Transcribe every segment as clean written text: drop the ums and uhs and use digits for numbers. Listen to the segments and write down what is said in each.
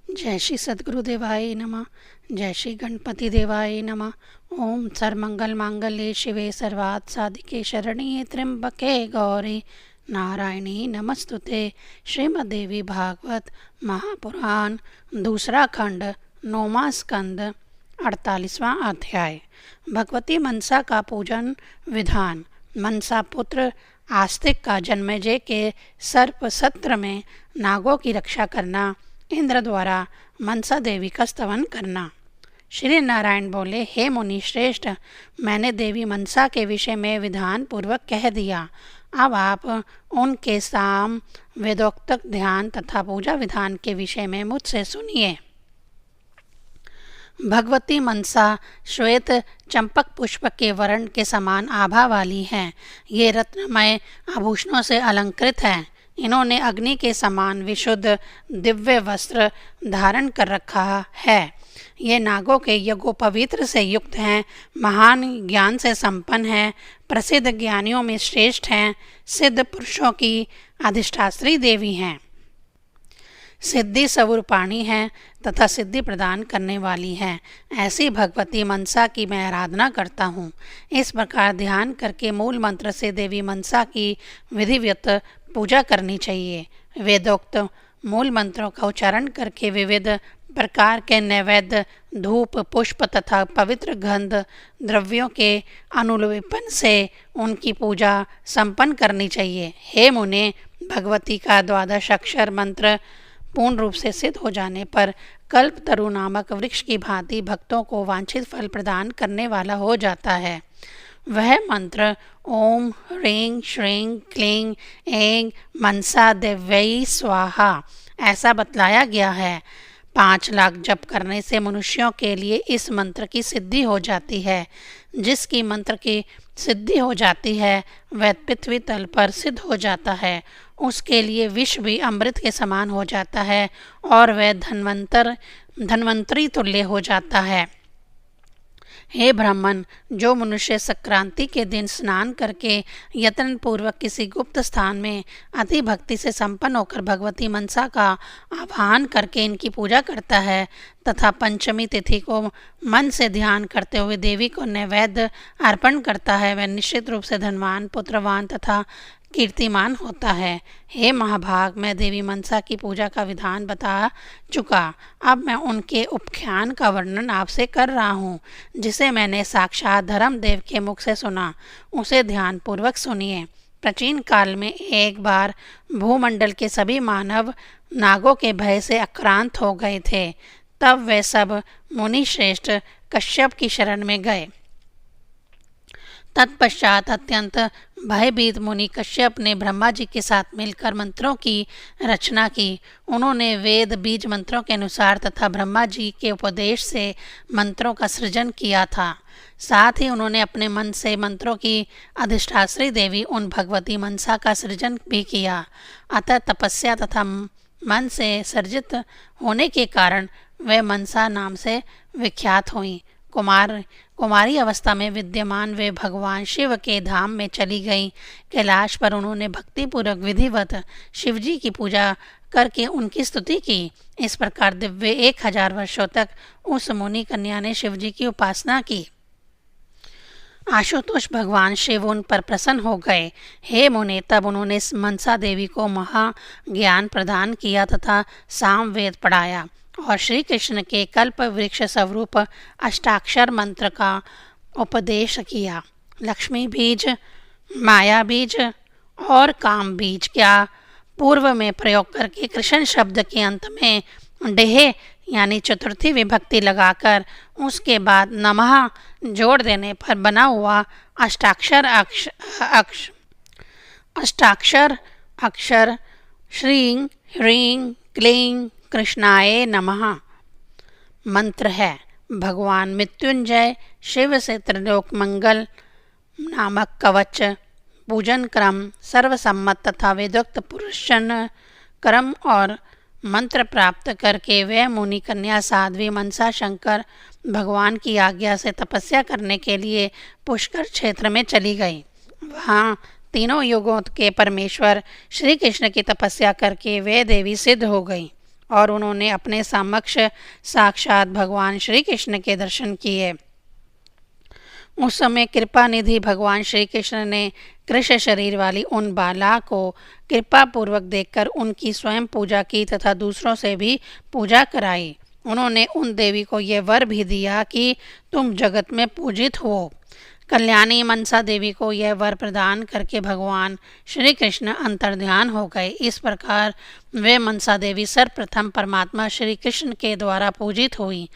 जय श्री सद्गुरुदेवाय नमः। जय श्री गणपति देवाय नमः। ओम सर्वमंगल मांगल्ये शिवे सर्वार्थ साधिके शरण्ये त्र्यंबके गौरी नारायणी नमस्तुते। श्रीमद्देवी भागवत महापुराण दूसरा खंड 9वां स्कंद 48वां अध्याय। भगवती मनसा का पूजन विधान। मनसा पुत्र आस्तिक का जन्मेजय के सर्प सत्र में नागों की रक्षा करना, इंद्र द्वारा मनसा देवी का स्तवन करना। श्री नारायण बोले, हे मुनि श्रेष्ठ, मैंने देवी मनसा के विषय में विधान पूर्वक कह दिया। अब आप उनके साम वेदोक्त ध्यान तथा पूजा विधान के विषय में मुझसे सुनिए। भगवती मनसा श्वेत चंपक पुष्प के वर्ण के समान आभा वाली हैं। ये रत्नमय आभूषणों से अलंकृत हैं। इन्होंने अग्नि के समान विशुद्ध दिव्य वस्त्र धारण कर रखा है। ये नागों के यज्ञोपवीत्र से युक्त हैं, महान ज्ञान से संपन्न हैं, प्रसिद्ध ज्ञानियों में श्रेष्ठ हैं, सिद्ध पुरुषों की अधिष्ठात्री देवी हैं, सिद्धि स्वरूपाणी हैं तथा सिद्धि प्रदान करने वाली हैं। ऐसी भगवती मनसा की मैं आराधना करता हूँ। इस प्रकार ध्यान करके मूल मंत्र से देवी मनसा की विधिवत पूजा करनी चाहिए। वेदोक्त मूल मंत्रों का उच्चारण करके विविध प्रकार के नैवेद्य, धूप, पुष्प तथा पवित्र गंध द्रव्यों के अनुलेपन से उनकी पूजा संपन्न करनी चाहिए। हे मुने, भगवती का 12 अक्षर मंत्र पूर्ण रूप से सिद्ध हो जाने पर कल्पतरु नामक वृक्ष की भांति भक्तों को वांछित फल प्रदान करने वाला हो जाता है। वह मंत्र ओम ह्रीं श्रीं क्लीं ऐं मनसा देव्यै स्वाहा ऐसा बतलाया गया है। 5 लाख जप करने से मनुष्यों के लिए इस मंत्र की सिद्धि हो जाती है। जिसकी मंत्र की सिद्धि हो जाती है वह पृथ्वी तल पर सिद्ध हो जाता है। उसके लिए विष भी अमृत के समान हो जाता है और वह धन्वंतरी तुल्य हो जाता है। हे ब्राह्मण, जो मनुष्य संक्रांति के दिन स्नान करके यत्न पूर्वक किसी गुप्त स्थान में अति भक्ति से संपन्न होकर भगवती मनसा का आह्वान करके इनकी पूजा करता है तथा पंचमी तिथि को मन से ध्यान करते हुए देवी को नैवेद्य अर्पण करता है, वह निश्चित रूप से धनवान, पुत्रवान तथा कीर्तिमान होता है। हे महाभाग, मैं देवी मनसा की पूजा का विधान बता चुका। अब मैं उनके उपख्यान का वर्णन आपसे कर रहा हूँ, जिसे मैंने साक्षात धर्मदेव के मुख से सुना। उसे ध्यान पूर्वक सुनिए। प्राचीन काल में एक बार भूमंडल के सभी मानव नागों के भय से आक्रांत हो गए थे। तब वे सब मुनि श्रेष्ठ कश्यप की शरण में गए। तत्पश्चात अत्यंत भयभीत मुनि कश्यप ने ब्रह्मा जी के साथ मिलकर मंत्रों की रचना की। उन्होंने वेद बीज मंत्रों के अनुसार तथा ब्रह्मा जी के उपदेश से मंत्रों का सृजन किया था। साथ ही उन्होंने अपने मन से मंत्रों की अधिष्ठात्री देवी उन भगवती मनसा का सृजन भी किया। अतः तपस्या तथा मन से सर्जित होने के कारण वे मनसा नाम से विख्यात हुई। कुमारी अवस्था में विद्यमान वे भगवान शिव के धाम में चली गईं। कैलाश पर उन्होंने भक्तिपूर्वक विधिवत शिवजी की पूजा करके उनकी स्तुति की। इस प्रकार दिव्य 1000 वर्षों तक उस मुनि कन्या ने शिवजी की उपासना की। आशुतोष भगवान शिव उन पर प्रसन्न हो गए। हे मुने, तब उन्होंने मनसा देवी को महाज्ञान प्रदान किया तथा सामवेद पढ़ाया और श्री कृष्ण के कल्प वृक्ष स्वरूप अष्टाक्षर मंत्र का उपदेश किया। लक्ष्मी बीज, माया बीज और काम बीज का पूर्व में प्रयोग करके कृष्ण शब्द के अंत में डेह यानी चतुर्थी विभक्ति लगाकर उसके बाद नमः जोड़ देने पर बना हुआ अष्टाक्षर अक्षर श्रीं ह्रीं क्लीं कृष्णाय नमः मंत्र है। भगवान मृत्युंजय शिव से त्रिलोक मंगल नामक कवच पूजन क्रम सर्वसम्मत तथा वेदोक्त पुरुषन क्रम और मंत्र प्राप्त करके वह मुनि कन्या साध्वी मनसा शंकर भगवान की आज्ञा से तपस्या करने के लिए पुष्कर क्षेत्र में चली गई। वहाँ तीनों युगों के परमेश्वर श्री कृष्ण की तपस्या करके वे देवी सिद्ध हो गई। और उन्होंने अपने समक्ष साक्षात भगवान श्री कृष्ण के दर्शन किए। उस समय कृपा निधि भगवान श्री कृष्ण ने कृष्ण शरीर वाली उन बाला को कृपा पूर्वक देखकर उनकी स्वयं पूजा की तथा दूसरों से भी पूजा कराई। उन्होंने उन देवी को यह वर भी दिया कि तुम जगत में पूजित हो। कल्याणी मनसा देवी को यह वर प्रदान करके भगवान श्री कृष्ण अंतर्ध्यान हो गए। इस प्रकार वे मनसा देवी सर्वप्रथम परमात्मा श्री कृष्ण के द्वारा पूजित हुई।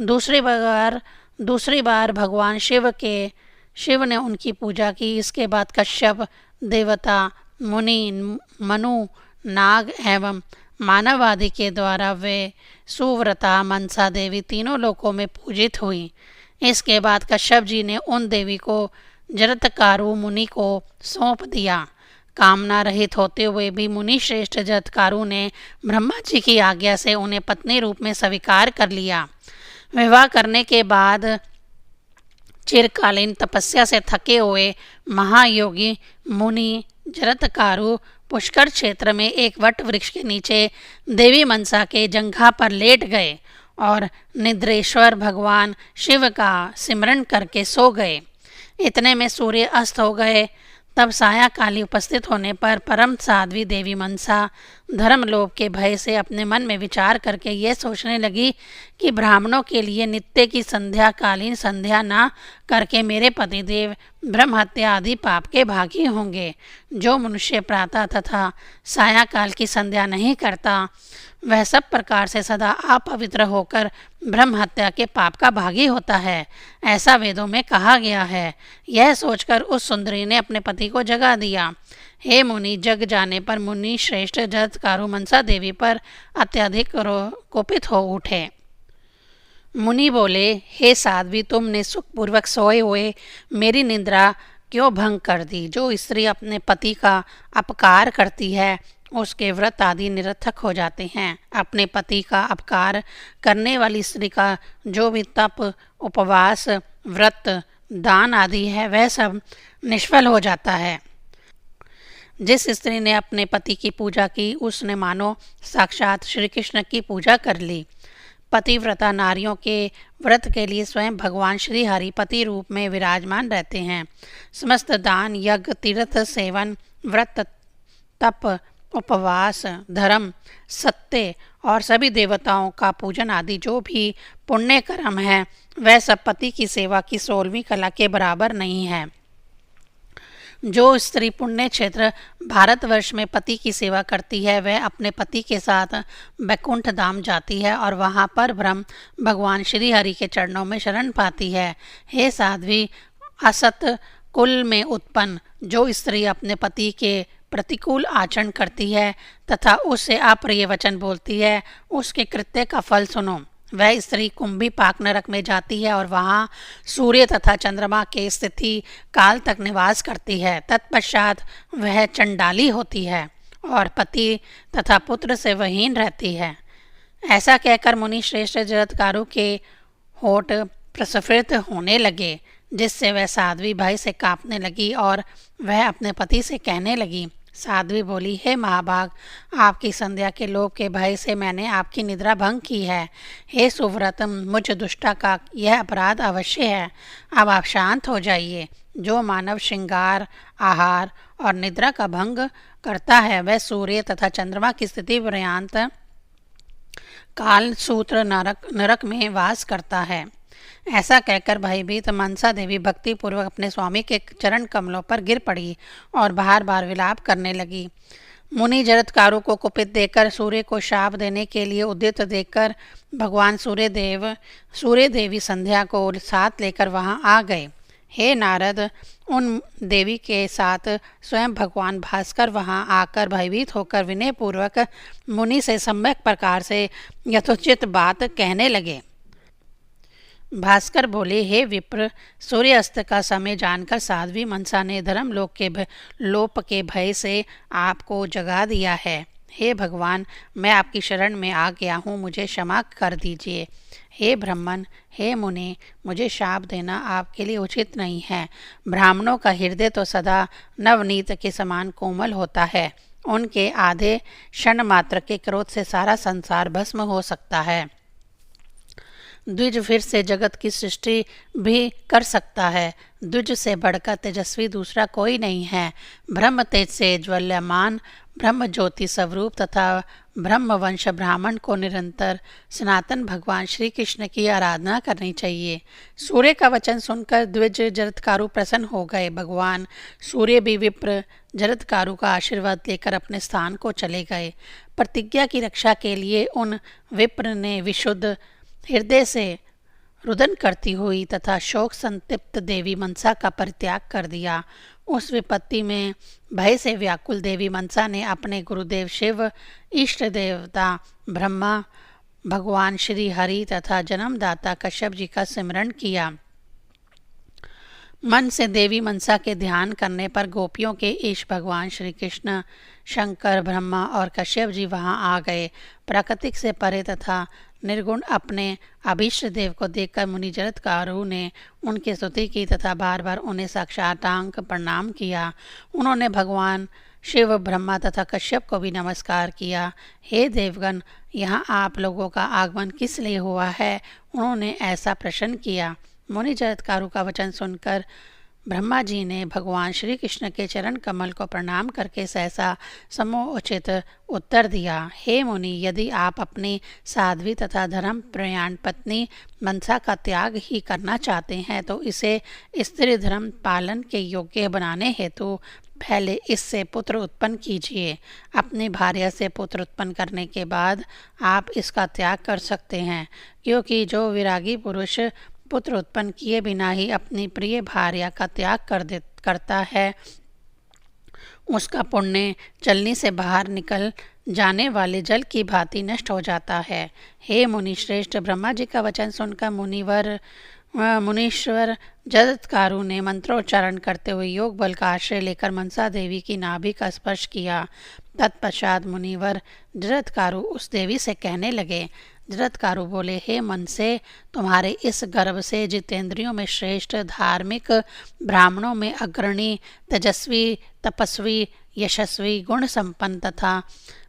दूसरी बार भगवान शिव ने उनकी पूजा की। इसके बाद कश्यप, देवता, मुनि, मनु, नाग एवं मानव आदि के द्वारा वे सुव्रता मनसा देवी तीनों लोकों में पूजित हुई। इसके बाद कश्यप जी ने उन देवी को जरत्कारु मुनि को सौंप दिया। कामना रहित होते हुए भी मुनि श्रेष्ठ जरत्कारु ने ब्रह्मा जी की आज्ञा से उन्हें पत्नी रूप में स्वीकार कर लिया। विवाह करने के बाद चिरकालीन तपस्या से थके हुए महायोगी मुनि जरत्कारु पुष्कर क्षेत्र में एक वट वृक्ष के नीचे देवी मनसा के जंघा पर लेट गए और निद्रेश्वर भगवान शिव का सिमरन करके सो गए। इतने में सूर्य अस्त हो गए। तब साया काली उपस्थित होने पर परम साध्वी देवी मनसा धर्मलोभ के भय से अपने मन में विचार करके यह सोचने लगी कि ब्राह्मणों के लिए नित्य की संध्या कालीन संध्या न करके मेरे पतिदेव ब्रह्म हत्या आदि पाप के भागी होंगे। जो मनुष्य प्रातः तथा सायाकाल की संध्या नहीं करता वह सब प्रकार से सदा अपवित्र होकर ब्रह्म हत्या के पाप का भागी होता है, ऐसा वेदों में कहा गया है। यह सोचकर उस सुंदरी ने अपने पति को जगा दिया। हे मुनि, जग जाने पर मुनि श्रेष्ठ जरत्कारु मनसा देवी पर अत्यधिक कोपित हो उठे। मुनि बोले, हे साध्वी, तुमने सुखपूर्वक सोए हुए मेरी निद्रा क्यों भंग कर दी? जो स्त्री अपने पति का अपकार करती है उसके व्रत आदि निरर्थक हो जाते हैं। अपने पति का अपकार करने वाली स्त्री का जो भी तप, उपवास, व्रत, दान आदि है वह सब निष्फल हो जाता है। जिस स्त्री ने अपने पति की पूजा की उसने मानो साक्षात श्री कृष्ण की पूजा कर ली। पतिव्रता नारियों के व्रत के लिए स्वयं भगवान श्री हरि पति रूप में विराजमान रहते हैं। समस्त दान, यज्ञ, तीर्थ सेवन, व्रत, तप, उपवास, धर्म, सत्य और सभी देवताओं का पूजन आदि जो भी पुण्य कर्म है वह सब पति की सेवा की 16वीं कला के बराबर नहीं है। जो स्त्री पुण्य क्षेत्र भारतवर्ष में पति की सेवा करती है वह अपने पति के साथ बैकुंठ धाम जाती है और वहाँ पर ब्रह्म भगवान श्री हरि के चरणों में शरण पाती है। हे साध्वी, असत कुल में उत्पन्न जो स्त्री अपने पति के प्रतिकूल आचरण करती है तथा उससे अप्रिय वचन बोलती है उसके कृत्य का फल सुनो। वह स्त्री कुंभी पाक नरक में जाती है और वहाँ सूर्य तथा चंद्रमा के स्थिति काल तक निवास करती है। तत्पश्चात वह चंडाली होती है और पति तथा पुत्र से वहीन रहती है। ऐसा कहकर मुनि श्रेष्ठ जरत्कारु के होठ प्रस्फुरित होने लगे, जिससे वह साध्वी भय से कांपने लगी और वह अपने पति से कहने लगी। साध्वी बोली, हे महाभाग, आपकी संध्या के लोभ के भय से मैंने आपकी निद्रा भंग की है। हे सुव्रतम, मुझ दुष्टा का यह अपराध अवश्य है। अब आप शांत हो जाइए। जो मानव श्रृंगार, आहार और निद्रा का भंग करता है वह सूर्य तथा चंद्रमा की स्थिति पर्यंत काल सूत्र नरक में वास करता है। ऐसा कहकर भयभीत मनसा देवी भक्ति पूर्वक अपने स्वामी के चरण कमलों पर गिर पड़ी और बार बार विलाप करने लगी। मुनि जरत्कारु को कुपित देकर सूर्य को शाप देने के लिए उद्यत देखकर भगवान सूर्य देवी संध्या को साथ लेकर वहां आ गए। हे नारद, उन देवी के साथ स्वयं भगवान भास्कर वहां आकर भयभीत होकर विनय पूर्वक मुनि से सम्यक प्रकार से यथोचित बात कहने लगे। भास्कर बोले, हे विप्र, सूर्यास्त का समय जानकर साध्वी मनसा ने धर्म लोप के भय से आपको जगा दिया है। हे भगवान, मैं आपकी शरण में आ गया हूँ, मुझे क्षमा कर दीजिए। हे ब्राह्मण, हे मुनि, मुझे शाप देना आपके लिए उचित नहीं है। ब्राह्मणों का हृदय तो सदा नवनीत के समान कोमल होता है उनके आधे क्षण मात्र के क्रोध से सारा संसार भस्म हो सकता है। द्विज फिर से जगत की सृष्टि भी कर सकता है। द्विज से बढ़कर तेजस्वी दूसरा कोई नहीं है। ब्रह्म तेज से ज्वल्यमान ब्रह्म ज्योति स्वरूप तथा ब्रह्म वंश ब्राह्मण को निरंतर सनातन भगवान श्री कृष्ण की आराधना करनी चाहिए। सूर्य का वचन सुनकर द्विज जरत्कारु प्रसन्न हो गए। भगवान सूर्य भी विप्र जरत्कारु का आशीर्वाद लेकर अपने स्थान को चले गए। प्रतिज्ञा की रक्षा के लिए उन विप्र ने विशुद्ध हृदय से रुदन करती हुई तथा शोक संतप्त देवी मनसा का परित्याग कर दिया। उस विपत्ति में भय से व्याकुल देवी मनसा ने अपने गुरुदेव शिव, इष्ट देवता ब्रह्मा, भगवान श्री हरि तथा जन्मदाता कश्यप जी का स्मरण किया। मन से देवी मनसा के ध्यान करने पर गोपियों के ईश भगवान श्री कृष्ण, शंकर, ब्रह्मा और कश्यप जी वहां आ गए। प्राकृतिक से परे तथा निर्गुण अपने अभीष्ट देव को देखकर मुनि जरत्कारु ने उनकी स्तुति की तथा बार बार उन्हें साष्टांग प्रणाम किया। उन्होंने भगवान शिव, ब्रह्मा तथा कश्यप को भी नमस्कार किया। हे देवगण, यहाँ आप लोगों का आगमन किस लिए हुआ है? उन्होंने ऐसा प्रश्न किया। मुनि जरत्कारु का वचन सुनकर ब्रह्मा जी ने भगवान श्री कृष्ण के चरण कमल को प्रणाम करके सहसा समोचित उत्तर दिया। हे मुनि, यदि आप अपनी साध्वी तथा धर्म प्रयाण पत्नी मनसा का त्याग ही करना चाहते हैं तो इसे स्त्री धर्म पालन के योग्य बनाने हेतु पहले इससे पुत्र उत्पन्न कीजिए। अपनी भार्या से पुत्र उत्पन्न करने के बाद आप इसका त्याग कर सकते हैं, क्योंकि जो विरागी पुरुष पुत्र उत्पन्न किए बिना ही अपनी प्रिय भार्या का त्याग करता है, उसका पुण्य चलनी से बाहर निकल जाने वाले जल की भांति नष्ट हो जाता है। हे मुनि श्रेष्ठ, ब्रह्मा जी का वचन सुनकर मुनीश्वर जरत्कारु ने मंत्रोच्चारण करते हुए योग बल का आश्रय लेकर मनसा देवी की नाभि का स्पर्श किया। तत्पश्चात मुनिवर जरत्कारु उस देवी से कहने लगे। जरत्कारु बोले, हे मनसे, तुम्हारे इस गर्भ से जितेंद्रियों में श्रेष्ठ, धार्मिक, ब्राह्मणों में अग्रणी, तेजस्वी, तपस्वी, यशस्वी, गुण संपन्न तथा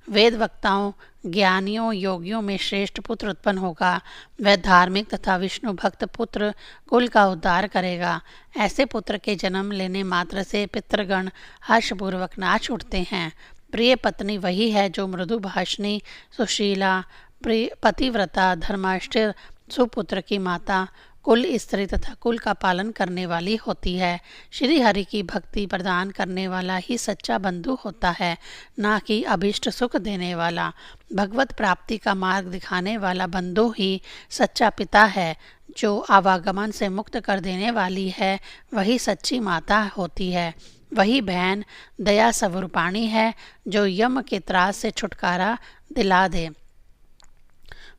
वेद वक्ताओं, ज्ञानियों, योगियों में श्रेष्ठ पुत्र उत्पन्न होगा। वह धार्मिक तथा विष्णु भक्त पुत्र कुल का उद्धार करेगा। ऐसे पुत्र के जन्म लेने मात्र से पितृगण हर्षपूर्वक नाच उठते हैं। प्रिय पत्नी वही है जो मृदु भाषणी, सुशीला, पतिव्रता, धर्माष्ट, सुपुत्र की माता, कुल स्त्री तथा कुल का पालन करने वाली होती है। श्री हरि की भक्ति प्रदान करने वाला ही सच्चा बंधु होता है, ना कि अभिष्ट सुख देने वाला। भगवत प्राप्ति का मार्ग दिखाने वाला बंधु ही सच्चा पिता है। जो आवागमन से मुक्त कर देने वाली है वही सच्ची माता होती है। वही बहन दया स्वरूपाणी है जो यम के त्रास से छुटकारा दिला दे।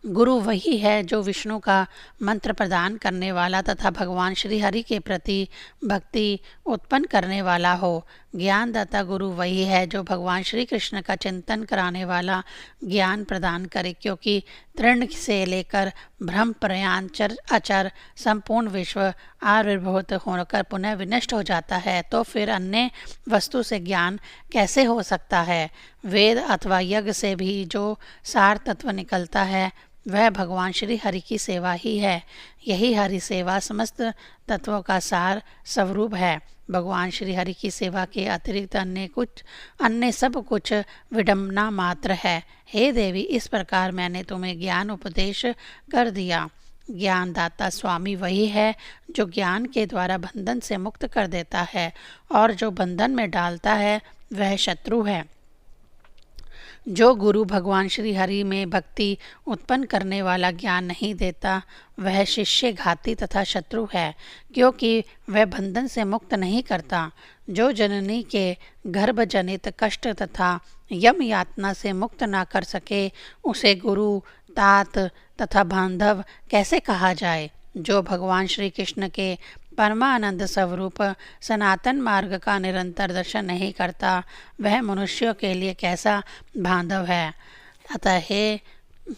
गुरु वही है जो विष्णु का मंत्र प्रदान करने वाला तथा भगवान श्री हरि के प्रति भक्ति उत्पन्न करने वाला हो। ज्ञानदाता गुरु वही है जो भगवान श्री कृष्ण का चिंतन कराने वाला ज्ञान प्रदान करे, क्योंकि तृण से लेकर ब्रह्म पर्यंत अचर संपूर्ण विश्व आविर्भूत होकर पुनः विनष्ट हो जाता है, तो फिर अन्य वस्तु से ज्ञान कैसे हो सकता है? वेद अथवा यज्ञ से भी जो सार तत्व निकलता है वह भगवान श्री हरि की सेवा ही है। यही हरि सेवा समस्त तत्वों का सार स्वरूप है। भगवान श्री हरि की सेवा के अतिरिक्त अन्य सब कुछ विडंबना मात्र है। हे देवी, इस प्रकार मैंने तुम्हें ज्ञान उपदेश कर दिया। ज्ञानदाता स्वामी वही है जो ज्ञान के द्वारा बंधन से मुक्त कर देता है, और जो बंधन में डालता है वह शत्रु है। जो गुरु भगवान श्री हरि में भक्ति उत्पन्न करने वाला ज्ञान नहीं देता वह शिष्य घाती तथा शत्रु है, क्योंकि वह बंधन से मुक्त नहीं करता। जो जननी के गर्भ जनित कष्ट तथा यम यातना से मुक्त ना कर सके उसे गुरु, तात तथा बांधव कैसे कहा जाए? जो भगवान श्री कृष्ण के परमानंद स्वरूप सनातन मार्ग का निरंतर दर्शन नहीं करता वह मनुष्यों के लिए कैसा बांधव है? अतः हे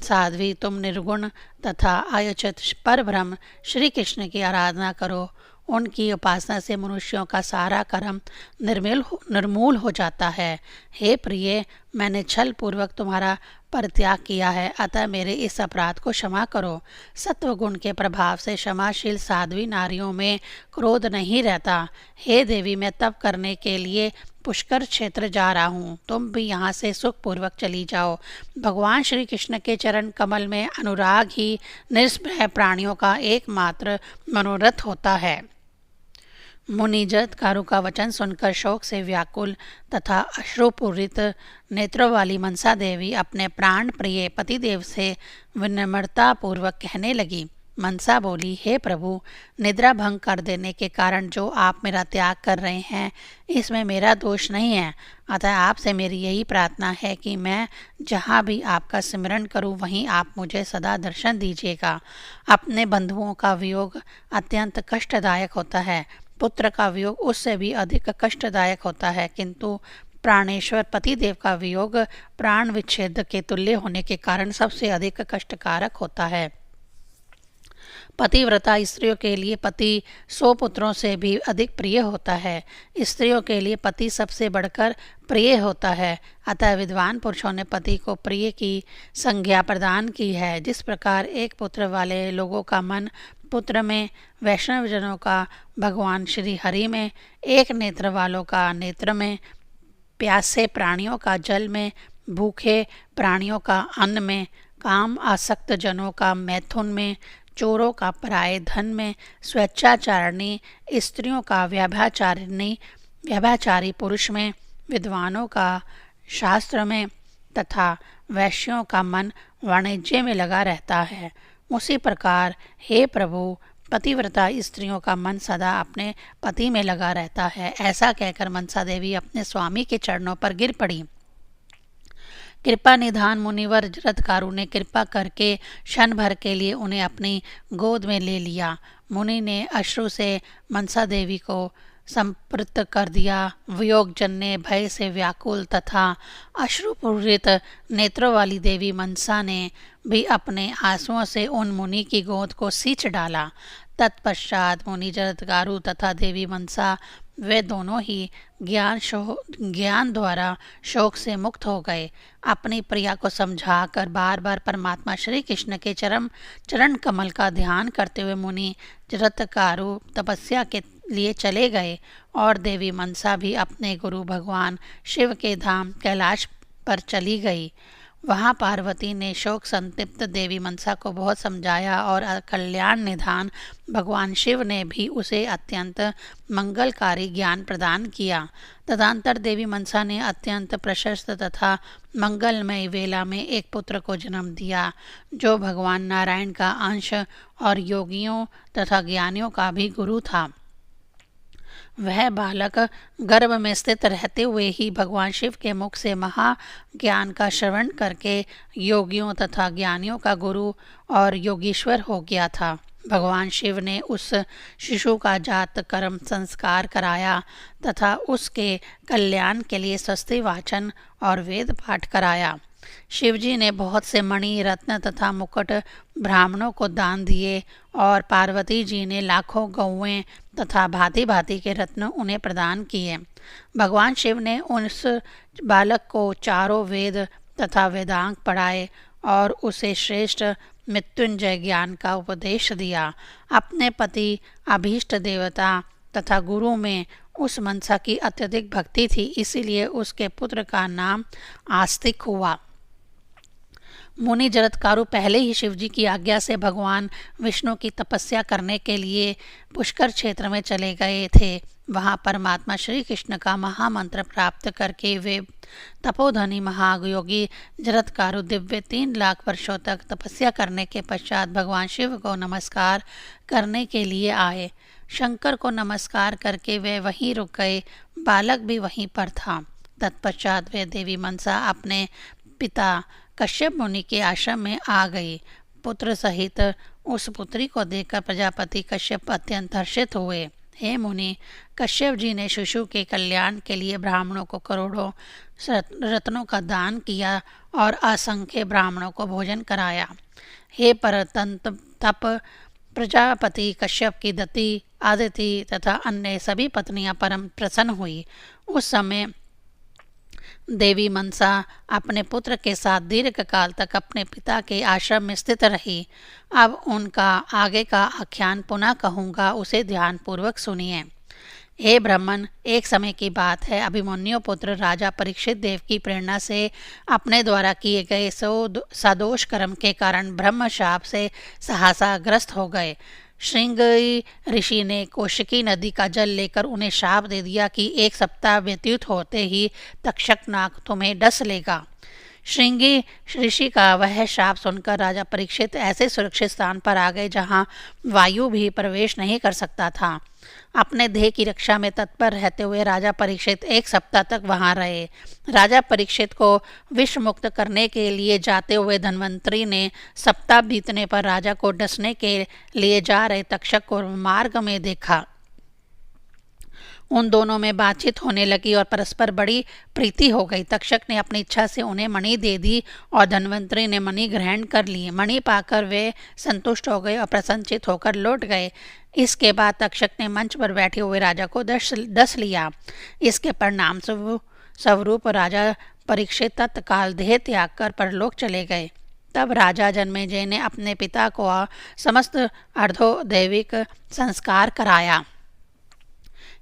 साध्वी, तुम निर्गुण तथा आयोचित पर ब्रह्म श्री कृष्ण की आराधना करो। उनकी उपासना से मनुष्यों का सारा कर्म निर्मूल हो जाता है। हे प्रिय, मैंने छल पूर्वक तुम्हारा परित्याग किया है, अतः मेरे इस अपराध को क्षमा करो। सत्व गुण के प्रभाव से क्षमाशील साध्वी नारियों में क्रोध नहीं रहता। हे देवी, मैं तप करने के लिए पुष्कर क्षेत्र जा रहा हूँ, तुम भी यहाँ से सुखपूर्वक चली जाओ। भगवान श्री कृष्ण के चरण कमल में अनुराग ही निष्भय प्राणियों का एकमात्र मनोरथ होता है। मुनि जरत्कारु का वचन सुनकर शोक से व्याकुल तथा अश्रुपूरित नेत्रों वाली मनसा देवी अपने प्राण प्रिय पतिदेव से विनम्रता पूर्वक कहने लगी। मनसा बोली, हे प्रभु, निद्रा भंग कर देने के कारण जो आप मेरा त्याग कर रहे हैं, इसमें मेरा दोष नहीं है। अतः आपसे मेरी यही प्रार्थना है कि मैं जहाँ भी आपका स्मरण करूँ वहीं आप मुझे सदा दर्शन दीजिएगा। अपने बंधुओं का वियोग अत्यंत कष्टदायक होता है, पुत्र का वियोग उससे भी अधिक कष्टदायक होता है, किंतु प्राणेश्वर पतिदेव का वियोग प्राण विच्छेद के तुल्य होने के कारण सबसे अधिक कष्टकारक होता है। पतिव्रता स्त्रियों के लिए पति 100 पुत्रों से भी अधिक प्रिय होता है। स्त्रियों के लिए पति सबसे बढ़कर प्रिय होता है। अतः विद्वान पुरुषों ने पति को प्रिय की संज्ञा प्रदान की है। जिस प्रकार एक पुत्र वाले लोगों का मन पुत्र में, वैष्णव जनों का भगवान श्री हरि में, एक नेत्र वालों का नेत्र में, प्यासे प्राणियों का जल में, भूखे प्राणियों का अन्न में, काम आसक्त जनों का मैथुन में, चोरों का पराये धन में, स्वेच्छाचारिणी स्त्रियों का व्यभिचारी पुरुष में, विद्वानों का शास्त्र में तथा वैश्यों का मन वाणिज्य में लगा रहता है, उसी प्रकार हे प्रभु, पतिव्रता स्त्रियों का मन सदा अपने पति में लगा रहता है। ऐसा कहकर मनसा देवी अपने स्वामी के चरणों पर गिर पड़ी। कृपा निधान मुनिवर जरत्कारु ने कृपा करके क्षण भर के लिए उन्हें अपनी गोद में ले लिया। मुनि ने अश्रु से मनसा देवी को संपृत कर दिया। वियोग जन्य भय से व्याकुल तथा अश्रुपूरित नेत्रों वाली देवी मनसा ने भी अपने आंसुओं से उन मुनि की गोद को सींच डाला। तत्पश्चात मुनि जरत्कारु तथा देवी मनसा वे दोनों ही ज्ञान द्वारा शोक से मुक्त हो गए। अपनी प्रिया को समझाकर बार बार परमात्मा श्री कृष्ण के चरण कमल का ध्यान करते हुए मुनि जरत्कारु तपस्या के लिए चले गए और देवी मनसा भी अपने गुरु भगवान शिव के धाम कैलाश पर चली गई। वहाँ पार्वती ने शोक संतप्त देवी मनसा को बहुत समझाया और कल्याण निधान भगवान शिव ने भी उसे अत्यंत मंगलकारी ज्ञान प्रदान किया। तदंतर देवी मनसा ने अत्यंत प्रशस्त तथा मंगलमय वेला में एक पुत्र को जन्म दिया, जो भगवान नारायण का अंश और योगियों तथा ज्ञानियों का भी गुरु था। वह बालक गर्भ में स्थित रहते हुए ही भगवान शिव के मुख से महाज्ञान का श्रवण करके योगियों तथा ज्ञानियों का गुरु और योगीश्वर हो गया था। भगवान शिव ने उस शिशु का जात कर्म संस्कार कराया तथा उसके कल्याण के लिए स्वस्ति वाचन और वेद पाठ कराया। शिवजी ने बहुत से मणि रत्न तथा मुकुट ब्राह्मणों को दान दिए और पार्वती जी ने लाखों गौएं तथा भांति भांति के रत्न उन्हें प्रदान किए। भगवान शिव ने उस बालक को चारों वेद तथा वेदांग पढ़ाए और उसे श्रेष्ठ मृत्युंजय ज्ञान का उपदेश दिया। अपने पति अभीष्ट देवता तथा गुरु में उस मनसा की अत्यधिक भक्ति थी, इसीलिए उसके पुत्र का नाम आस्तिक हुआ। मुनि जरत्कारु पहले ही शिवजी की आज्ञा से भगवान विष्णु की तपस्या करने के लिए पुष्कर क्षेत्र में चले गए थे। वहाँ परमात्मा श्री कृष्ण का महामंत्र प्राप्त करके वे तपोधनी महायोगी जरत्कारु दिव्य 3 लाख वर्षों तक तपस्या करने के पश्चात भगवान शिव को नमस्कार करने के लिए आए। शंकर को नमस्कार करके वे वहीं रुक गए। बालक भी वहीं पर था। तत्पश्चात वे देवी मनसा अपने पिता कश्यप मुनि के आश्रम में आ गई। पुत्र सहित उस पुत्री को देखकर प्रजापति कश्यप अत्यंत हर्षित हुए। हे मुनि, कश्यप जी ने शिशु के कल्याण के लिए ब्राह्मणों को करोड़ों रत्नों का दान किया और असंख्य ब्राह्मणों को भोजन कराया। हे परतंत्र तप प्रजापति कश्यप की दति, आदिति तथा अन्य सभी पत्नियां परम प्रसन्न हुई। उस समय देवी मनसा अपने पुत्र के साथ दीर्घ काल तक अपने पिता के आश्रम में स्थित रही। अब उनका आगे का आख्यान पुनः कहूँगा, उसे ध्यान पूर्वक सुनिए। हे ब्राह्मण, एक समय की बात है, अभिमन्यु पुत्र राजा परीक्षित देव की प्रेरणा से अपने द्वारा किए गए सदोष कर्म के कारण ब्रह्म शाप से सहसाग्रस्त हो गए। श्रृंगी ऋषि ने कौशिकी नदी का जल लेकर उन्हें शाप दे दिया कि 1 सप्ताह व्यतीत होते ही तक्षक नाग तुम्हें डस लेगा। श्रृंगी ऋषि का वह शाप सुनकर राजा परीक्षित ऐसे सुरक्षित स्थान पर आ गए जहाँ वायु भी प्रवेश नहीं कर सकता था। अपने देह की रक्षा में तत्पर रहते हुए राजा परीक्षित 1 सप्ताह तक वहां रहे। राजा परीक्षित को विष मुक्त करने के लिए जाते हुए धन्वंतरी ने सप्ताह बीतने पर राजा को डसने के लिए जा रहे तक्षक को मार्ग में देखा। उन दोनों में बातचीत होने लगी और परस्पर बड़ी प्रीति हो गई। तक्षक ने अपनी इच्छा से उन्हें मणि दे दी और धन्वंतरी ने मणि ग्रहण कर ली। मणि पाकर वे संतुष्ट हो गए और प्रसन्नचित होकर लौट गए। इसके बाद तक्षक ने मंच पर बैठे हुए राजा को डस लिया। इसके परिणाम स्वरूप राजा परीक्षित तत्काल देह त्याग कर परलोक चले गए। तब राजा जन्मेजय ने अपने पिता को समस्त अर्धोदैविक संस्कार कराया।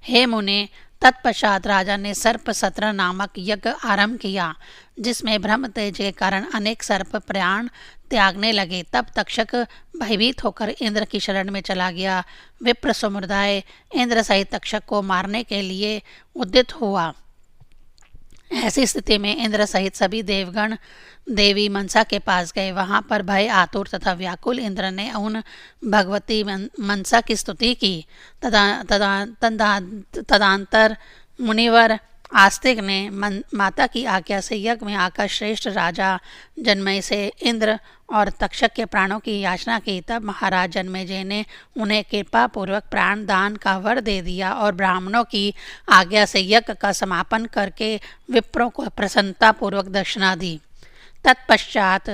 हे मुने, तत्पश्चात राजा ने सर्प सत्र नामक यज्ञ आरंभ किया, जिसमें ब्रह्म तेज के कारण अनेक सर्प प्राण त्यागने लगे। तब तक्षक भयभीत होकर इंद्र की शरण में चला गया। विप्र समुदाय इंद्र सहित तक्षक को मारने के लिए उद्यत हुआ। ऐसी स्थिति में इंद्र सहित सभी देवगण देवी मनसा के पास गए। वहां पर भय आतुर तथा व्याकुल इंद्र ने उन भगवती मनसा की स्तुति की। तदंतर मुनिवर आस्तिक ने माता की आज्ञा से यज्ञ में आकर श्रेष्ठ राजा जन्मेजय से इंद्र और तक्षक के प्राणों की याचना की। तब महाराज जन्मेजय ने उन्हें कृपा पूर्वक प्राण दान का वर दे दिया और ब्राह्मणों की आज्ञा से यज्ञ का समापन करके विप्रों को प्रसन्नता पूर्वक दक्षिणा दी। तत्पश्चात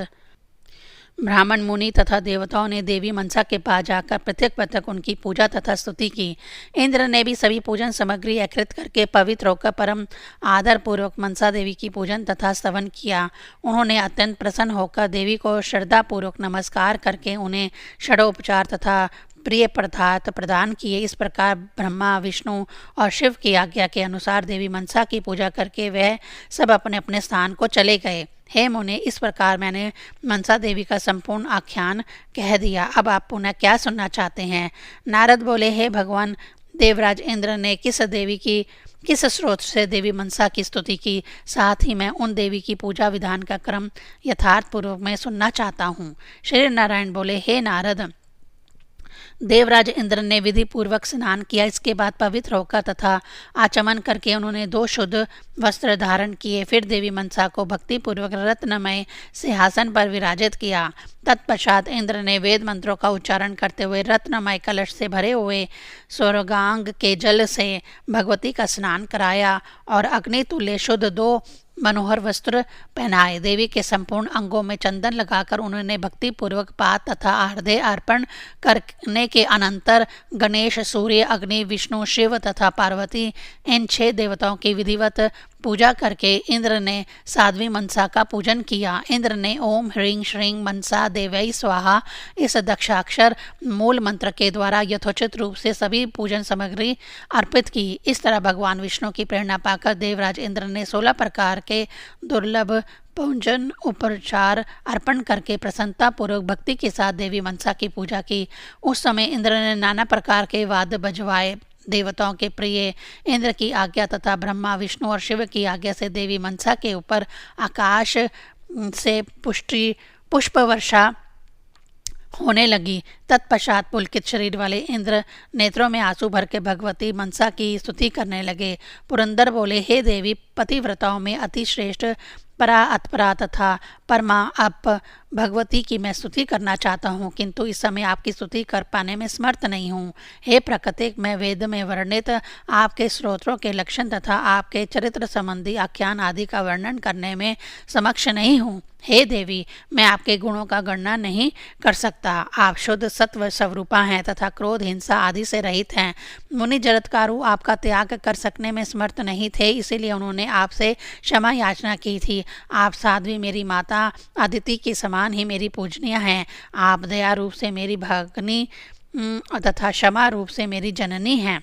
ब्राह्मण मुनि तथा देवताओं ने देवी मनसा के पास जाकर पृथक उनकी पूजा तथा स्तुति की। इंद्र ने भी सभी पूजन सामग्री एकत्रित करके पवित्र होकर परम आदर पूर्वक मनसा देवी की पूजन तथा स्तवन किया। उन्होंने अत्यंत प्रसन्न होकर देवी को श्रद्धा पूर्वक नमस्कार करके उन्हें षडोपचार तथा प्रिय पदार्थ प्रदान किए। इस प्रकार ब्रह्मा, विष्णु और शिव की आज्ञा के अनुसार देवी मनसा की पूजा करके वह सब अपने अपने स्थान को चले गए। हे मुने, इस प्रकार मैंने मनसा देवी का संपूर्ण आख्यान कह दिया। अब आप पुनः क्या सुनना चाहते हैं? नारद बोले, हे भगवान, देवराज इंद्र ने किस स्रोत से देवी मनसा की स्तुति की, साथ ही मैं उन देवी की पूजा विधान का क्रम यथार्थ पूर्वक में सुनना चाहता हूँ। श्री नारायण बोले, हे नारद, देवराज इंद्र ने विधि पूर्वक स्नान किया। इसके बाद पवित्र होकर तथा आचमन करके उन्होंने 2 शुद्ध वस्त्र धारण किए। फिर देवी मनसा को भक्ति पूर्वक रत्नमय सिंहासन पर विराजित किया। तत्पश्चात इंद्र ने वेद मंत्रों का उच्चारण करते हुए रत्नमय कलश से भरे हुए स्वर्गांग के जल से भगवती का स्नान कराया और अग्नितुल्य शुद्ध 2 मनोहर वस्त्र पहनाए। देवी के संपूर्ण अंगों में चंदन लगाकर उन्होंने भक्ति पूर्वक पात तथा आर्धे अर्पण करने के अनंतर गणेश, सूर्य, अग्नि, विष्णु, शिव तथा पार्वती इन 6 देवताओं की विधिवत पूजा करके इंद्र ने साध्वी मनसा का पूजन किया। इंद्र ने ओम ह्रीं श्रीं मनसा देवै स्वाहा इस दक्षाक्षर मूल मंत्र के द्वारा यथोचित रूप से सभी पूजन सामग्री अर्पित की। इस तरह भगवान विष्णु की प्रेरणा पाकर देवराज इंद्र ने 16 प्रकार के दुर्लभ पूजन उपचार अर्पण करके प्रसन्नता पूर्वक भक्ति के साथ देवी मनसा की पूजा की। उस समय इंद्र ने नाना प्रकार के वाद्य बजवाए। देवताओं के प्रिय इंद्र की आज्ञा तथा ब्रह्मा, विष्णु और शिव की आज्ञा से देवी मनसा के ऊपर आकाश से पुष्प वर्षा होने लगी। तत्पश्चात पुलकित शरीर वाले इंद्र नेत्रों में आंसू भर के भगवती मनसा की स्तुति करने लगे। पुरंदर बोले, हे देवी, पतिव्रताओं में अति श्रेष्ठ परा, अतपरा तथा परमा आप भगवती की मैं स्तुति करना चाहता हूँ, किंतु इस समय आपकी स्तुति कर पाने में समर्थ नहीं हूँ। हे प्रकृति, मैं वेद में वर्णित आपके स्तोत्रों के लक्षण तथा आपके चरित्र संबंधी आख्यान आदि का वर्णन करने में समक्ष नहीं हूँ। हे देवी, मैं आपके गुणों का गणना नहीं कर सकता। आप शुद्ध सत्व स्वरूपा हैं तथा क्रोध, हिंसा आदि से रहित हैं। मुनि जरत्कारु आपका त्याग कर सकने में समर्थ नहीं थे, इसीलिए उन्होंने आपसे क्षमा याचना की थी। आप साध्वी मेरी माता अदिति के समान ही मेरी पूजनीय हैं। आप दया रूप से मेरी भगिनी तथा क्षमा रूप से मेरी जननी हैं।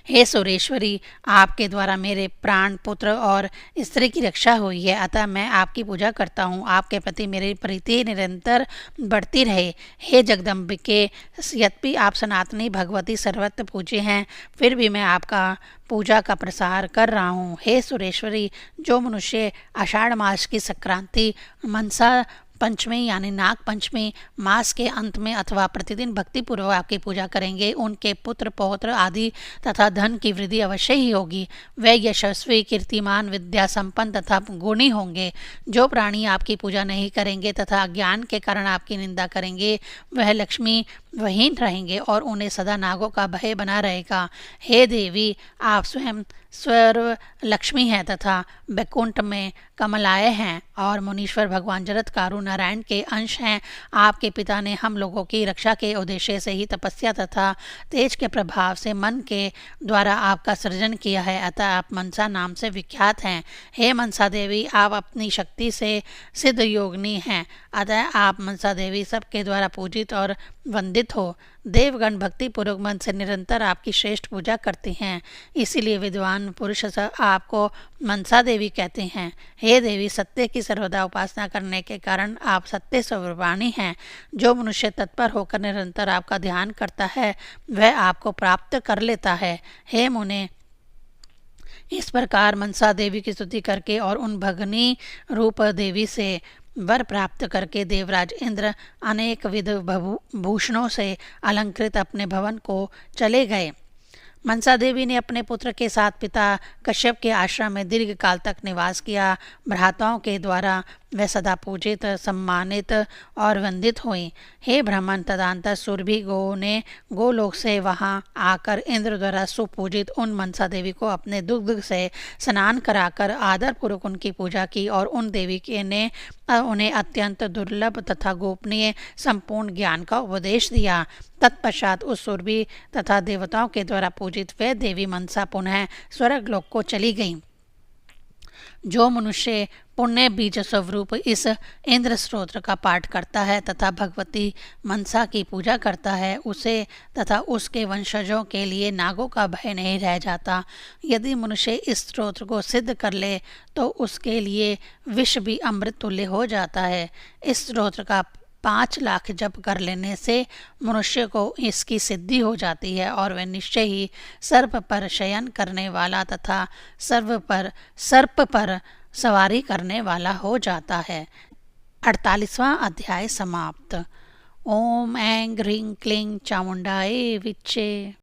हे सुरेश्वरी, आपके द्वारा मेरे प्राण, पुत्र और स्त्री की रक्षा हुई है, अतः मैं आपकी पूजा करता हूँ। आपके प्रति मेरी प्रीति निरंतर बढ़ती रहे। हे जगदम्बिके, यद्यपि आप सनातनी भगवती सर्वत्र पूज्य हैं, फिर भी मैं आपका पूजा का प्रसार कर रहा हूँ। हे सुरेश्वरी, जो मनुष्य आषाढ़ मास की संक्रांति, मनसा पंचमी यानी नाग पंचमी मास के अंत में अथवा प्रतिदिन भक्तिपूर्वक आपकी पूजा करेंगे, उनके पुत्र पौत्र आदि तथा धन की वृद्धि अवश्य ही होगी। वे यशस्वी, कीर्तिमान, विद्या संपन्न तथा गुणी होंगे। जो प्राणी आपकी पूजा नहीं करेंगे तथा अज्ञान के कारण आपकी निंदा करेंगे, वह लक्ष्मी वहीन रहेंगे और उन्हें सदा नागों का भय बना रहेगा। हे देवी, आप स्वयं स्वर्व लक्ष्मी हैं तथा बैकुंठ में कमलाय हैं और मुनीश्वर भगवान जरत्कारु नारायण के अंश हैं। आपके पिता ने हम लोगों की रक्षा के उद्देश्य से ही तपस्या तथा तेज के प्रभाव से मन के द्वारा आपका सृजन किया है, अतः आप मनसा नाम से विख्यात हैं। हे मनसा देवी, आप अपनी शक्ति से सिद्ध योगिनी हैं, अतः आप मनसा देवी सबके द्वारा पूजित और वंदित हो। देवगण भक्ति पूर्वक मन से निरंतर आपकी श्रेष्ठ पूजा करते हैं, इसीलिए विद्वान पुरुष आपको मनसा देवी कहते हैं। हे देवी, सत्य की सर्वदा उपासना करने के कारण आप सत्य स्वरूपाणी हैं। जो मनुष्य तत्पर होकर निरंतर आपका ध्यान करता है, वह आपको प्राप्त कर लेता है। हे मुने, इस प्रकार मनसा देवी की स्तुति करके और उन भगनी रूप देवी से वर प्राप्त करके देवराज इंद्र अनेक विध भूषणों से अलंकृत अपने भवन को चले गए। मनसा देवी ने अपने पुत्र के साथ पिता कश्यप के आश्रम में दीर्घ काल तक निवास किया। भ्राताओं के द्वारा वे सदा पूजित, सम्मानित और वंदित हुई। हे ब्राह्मण, तदंतर सुरभि गो ने गोलोक से वहां आकर इंद्र द्वारा सुपूजित उन मनसा देवी को अपने दुग्ध से स्नान कराकर आदरपूर्वक उनकी पूजा की और उन देवी के ने उन्हें अत्यंत दुर्लभ तथा गोपनीय संपूर्ण ज्ञान का उपदेश दिया। तत्पश्चात उस सुरभि तथा देवताओं के द्वारा पूजित वे देवी मनसा पुनः स्वर्गलोक को चली गई। जो मनुष्य पुण्य बीज स्वरूप इस इंद्र स्तोत्र का पाठ करता है तथा भगवती मनसा की पूजा करता है, उसे तथा उसके वंशजों के लिए नागों का भय नहीं रह जाता। यदि मनुष्य इस स्तोत्र को सिद्ध कर ले तो उसके लिए विष भी अमृत तुल्य हो जाता है। इस स्तोत्र का 5 लाख जप कर लेने से मनुष्य को इसकी सिद्धि हो जाती है और वह निश्चय ही सर्प पर शयन करने वाला तथा सर्प पर सवारी करने वाला हो जाता है। 48वां अध्याय समाप्त। ओम ऐं ह्रीं क्लीं चामुंडाय विच्चे।